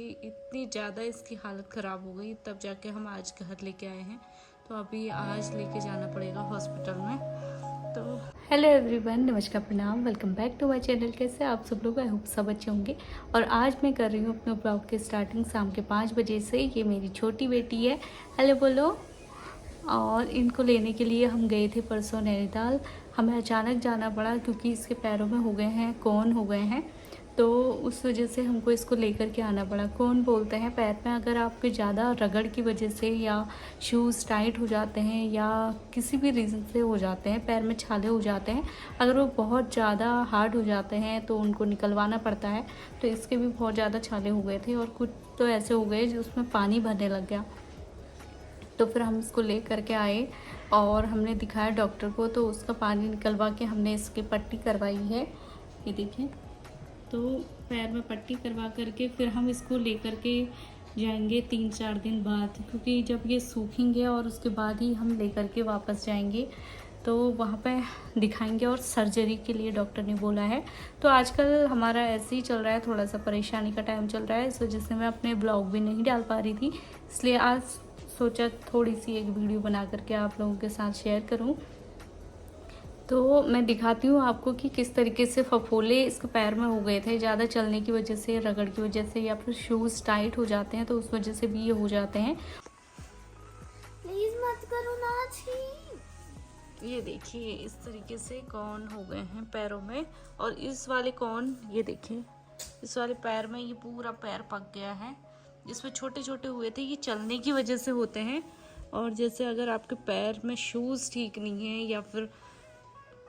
इतनी ज़्यादा इसकी हालत ख़राब हो गई, तब जाके हम आज घर लेके आए हैं। तो अभी आज लेके जाना पड़ेगा हॉस्पिटल में। तो हेलो एवरीवन, नमस्कार, प्रणाम, welcome back to my channel. कैसे आप सब लोग? आई होप सब अच्छे होंगे। और आज मैं कर रही हूँ अपने ब्लॉग की स्टार्टिंग शाम के 5 बजे से। ये मेरी छोटी बेटी है, हेलो बोलो। और इनको लेने के लिए हम गए थे परसों नैनीताल। हमें अचानक जाना पड़ा क्योंकि इसके पैरों में हो गए हैं, कोन हो गए हैं, तो उस वजह से हमको इसको लेकर के आना पड़ा। कोन बोलते हैं पैर में अगर आपके ज़्यादा रगड़ की वजह से या शूज़ टाइट हो जाते हैं या किसी भी रीज़न से हो जाते हैं, पैर में छाले हो जाते हैं, अगर वो बहुत ज़्यादा हार्ड हो जाते हैं तो उनको निकलवाना पड़ता है। तो इसके भी बहुत ज़्यादा छाले हो गए थे और कुछ तो ऐसे हो गए जो उसमें पानी भरने लग गया। तो फिर हम इसको ले करके आए और हमने दिखाया डॉक्टर को, तो उसका पानी निकलवा के हमने इसकी पट्टी करवाई है। ये देखिए, तो पैर में पट्टी करवा करके फिर हम इसको ले करके जाएंगे 3-4 दिन बाद, क्योंकि जब ये सूखेंगे और उसके बाद ही हम ले करके वापस जाएंगे तो वहाँ पे दिखाएंगे। और सर्जरी के लिए डॉक्टर ने बोला है। तो आजकल हमारा ऐसे ही चल रहा है, थोड़ा सा परेशानी का टाइम चल रहा है, इस वजह से मैं अपने ब्लॉग भी नहीं डाल पा रही थी। इसलिए आज सोचा थोड़ी सी एक वीडियो बना करके आप लोगों के साथ शेयर करूं। तो मैं दिखाती हूँ आपको कि किस तरीके से फफोले इसके पैर में हो गए थे, ज़्यादा चलने की वजह से, रगड़ की वजह से, या फिर शूज़ टाइट हो जाते हैं तो उस वजह से भी ये हो जाते हैं। प्लीज मत करो ना जी। ये देखिए, इस तरीके से कौन हो गए हैं पैरों में। और इस वाले कौन, ये देखिए, इस वाले पैर में ये पूरा पैर पक गया है। इसमें छोटे छोटे हुए थे, ये चलने की वजह से होते हैं। और जैसे अगर आपके पैर में शूज़ ठीक नहीं है या फिर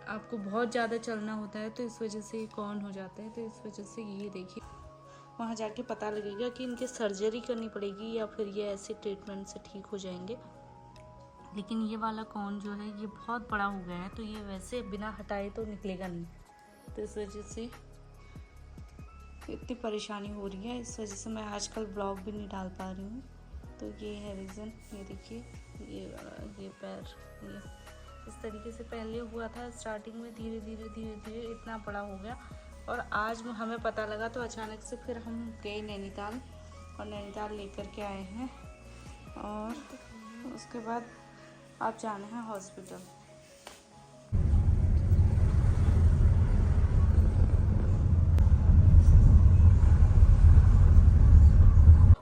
आपको बहुत ज़्यादा चलना होता है तो इस वजह से ये कौन हो जाता है। तो इस वजह से ये देखिए, वहाँ जाके पता लगेगा कि इनके सर्जरी करनी पड़ेगी या फिर ये ऐसे ट्रीटमेंट से ठीक हो जाएंगे। लेकिन ये वाला कौन जो है ये बहुत बड़ा हो गया है, तो ये वैसे बिना हटाए तो निकलेगा नहीं। तो इस वजह से इतनी परेशानी हो रही है, इस वजह से मैं आजकल ब्लॉग भी नहीं डाल पा रही हूँ। तो ये है रीज़न। ये देखिए, ये पैर ये इस तरीके से पहले हुआ था स्टार्टिंग में, धीरे धीरे इतना बड़ा हो गया। और आज हमें पता लगा तो अचानक से फिर हम गए नैनीताल और नैनीताल लेकर के आए हैं। और उसके बाद आप जाना है हॉस्पिटल।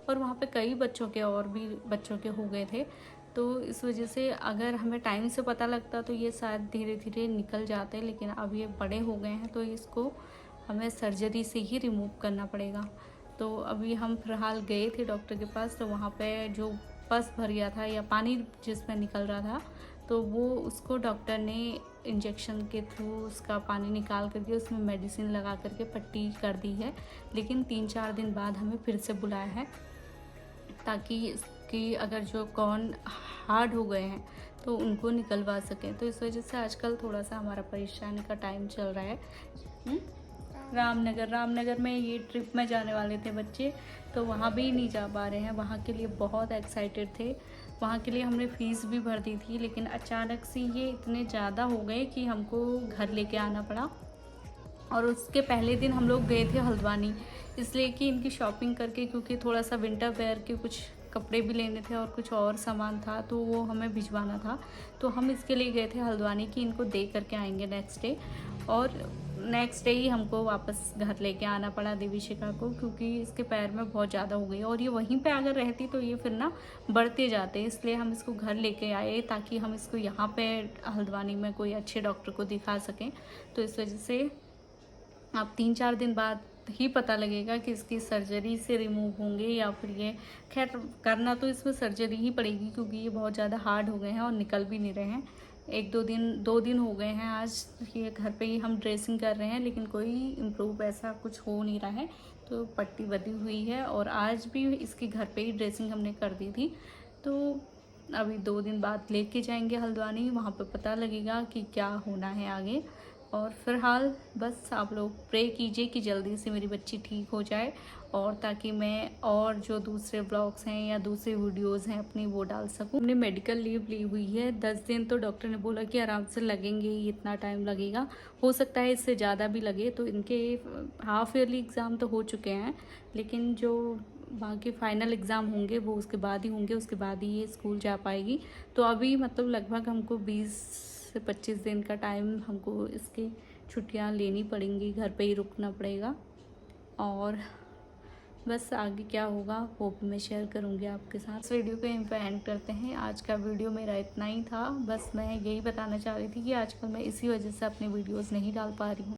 और वहाँ पे कई बच्चों के और भी बच्चों के हो गए थे। तो इस वजह से अगर हमें टाइम से पता लगता तो ये शायद धीरे धीरे निकल जाते, लेकिन अब ये बड़े हो गए हैं तो इसको हमें सर्जरी से ही रिमूव करना पड़ेगा। तो अभी हम फिलहाल गए थे डॉक्टर के पास, तो वहाँ पे जो पस भर गया था या पानी जिसमें निकल रहा था, तो वो उसको डॉक्टर ने इंजेक्शन के थ्रू उसका पानी निकाल करके उसमें मेडिसिन लगा करके पट्टी कर दी है। लेकिन 3-4 दिन बाद हमें फिर से बुलाया है ताकि इसकी अगर जो कॉर्न हार्ड हो गए हैं तो उनको निकलवा सकें। तो इस वजह से आजकल थोड़ा सा हमारा परेशानी का टाइम चल रहा है। रामनगर में ये ट्रिप में जाने वाले थे बच्चे, तो वहाँ भी नहीं जा पा रहे हैं। वहाँ के लिए बहुत एक्साइटेड थे, वहाँ के लिए हमने फ़ीस भी भर दी थी, लेकिन अचानक से ये इतने ज़्यादा हो गए कि हमको घर लेके आना पड़ा। और उसके पहले दिन हम लोग गए थे हल्द्वानी, इसलिए कि इनकी शॉपिंग करके, क्योंकि थोड़ा सा विंटर वेयर के कुछ कपड़े भी लेने थे और कुछ और सामान था तो वो हमें भिजवाना था। तो हम इसके लिए गए थे हल्द्वानी कि इनको दे करके आएंगे नेक्स्ट डे। और नेक्स्ट डे ही हमको वापस घर लेके आना पड़ा देवीशिखा को, क्योंकि इसके पैर में बहुत ज़्यादा हो गई और ये वहीं पे अगर रहती तो ये फिर ना बढ़ते जाते। इसलिए हम इसको घर लेके आए ताकि हम इसको यहाँ पे हल्द्वानी में कोई अच्छे डॉक्टर को दिखा सकें। तो इस वजह से अब 3-4 दिन बाद ही पता लगेगा कि इसकी सर्जरी से रिमूव होंगे या फिर ये, खैर करना तो इसमें सर्जरी ही पड़ेगी क्योंकि ये बहुत ज़्यादा हार्ड हो गए हैं और निकल भी नहीं रहे हैं। 2 दिन हो गए हैं आज ये घर पे ही हम ड्रेसिंग कर रहे हैं, लेकिन कोई इम्प्रूव ऐसा कुछ हो नहीं रहा है। तो पट्टी बंधी हुई है और आज भी इसकी घर पे ही ड्रेसिंग हमने कर दी थी। तो अभी 2 दिन बाद लेके जाएंगे हल्द्वानी, वहाँ पे पता लगेगा कि क्या होना है आगे। और फिलहाल बस आप लोग प्रे कीजिए कि जल्दी से मेरी बच्ची ठीक हो जाए, और ताकि मैं और जो दूसरे ब्लॉग्स हैं या दूसरे वीडियोस हैं अपनी वो डाल सकूं। हमने मेडिकल लीव ली हुई है 10 दिन, तो डॉक्टर ने बोला कि आराम से लगेंगे ही, इतना टाइम लगेगा, हो सकता है इससे ज़्यादा भी लगे। तो इनके हाफ ईयरली एग्ज़ाम तो हो चुके हैं, लेकिन जो बाकी फाइनल एग्ज़ाम होंगे वो उसके बाद ही होंगे, उसके बाद ही ये स्कूल जा पाएगी। तो अभी मतलब लगभग हमको 20 से 25 दिन का टाइम हमको इसकी छुट्टियां लेनी पड़ेंगी, घर पे ही रुकना पड़ेगा। और बस आगे क्या होगा वो भी मैं शेयर करूँगी आपके साथ। इस वीडियो को यहीं पे एंड करते हैं। आज का वीडियो मेरा इतना ही था। बस मैं यही बताना चाह रही थी कि आजकल मैं इसी वजह से अपने वीडियोस नहीं डाल पा रही हूँ।